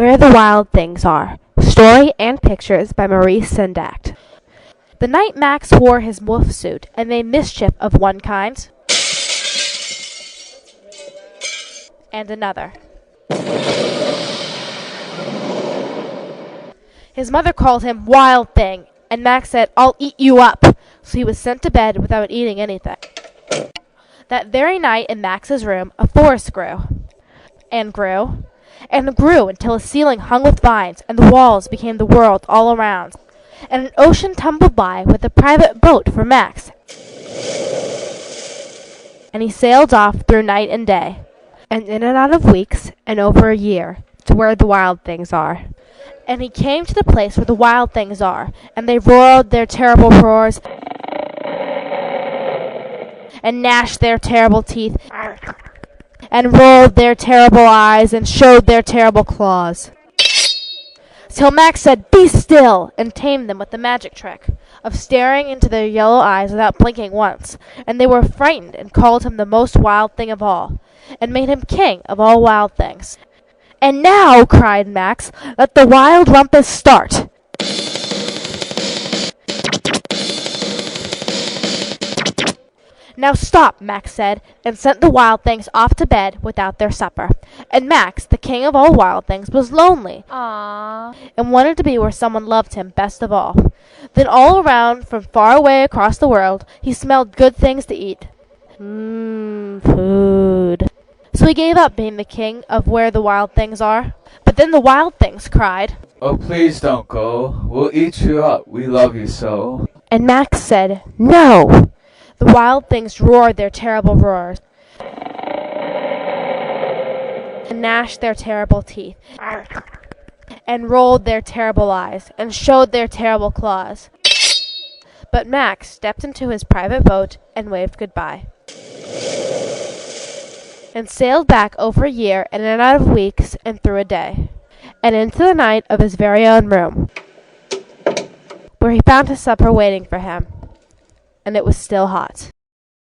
Where the Wild Things Are. Story and pictures by Maurice Sendak. The night Max wore his wolf suit and made mischief of one kind and another. His mother called him Wild Thing, and Max said, "I'll eat you up." So he was sent to bed without eating anything. That very night in Max's room, a forest grew, and grew, and grew until the ceiling hung with vines, and the walls became the world all around. And an ocean tumbled by with a private boat for Max. And he sailed off through night and day, and in and out of weeks, and over a year, to where the wild things are. And he came to the place where the wild things are, and they roared their terrible roars, and gnashed their terrible teeth, and rolled their terrible eyes, and showed their terrible claws. Till Max said, "Be still," and tamed them with the magic trick of staring into their yellow eyes without blinking once. And they were frightened, and called him the most wild thing of all, and made him king of all wild things. "And now," cried Max, "let the wild rumpus start." "Now stop," Max said, and sent the wild things off to bed without their supper. And Max, the king of all wild things, was lonely, and wanted to be where someone loved him best of all. Then all around, from far away across the world, he smelled good things to eat. Food. So he gave up being the king of where the wild things are. But then the wild things cried, "Oh, please don't go. We'll eat you up. We love you so." And Max said, "No." The wild things roared their terrible roars, and gnashed their terrible teeth, and rolled their terrible eyes, and showed their terrible claws. But Max stepped into his private boat and waved goodbye, and sailed back over a year and in and out of weeks and through a day, and into the night of his very own room, where he found his supper waiting for him, and it was still hot.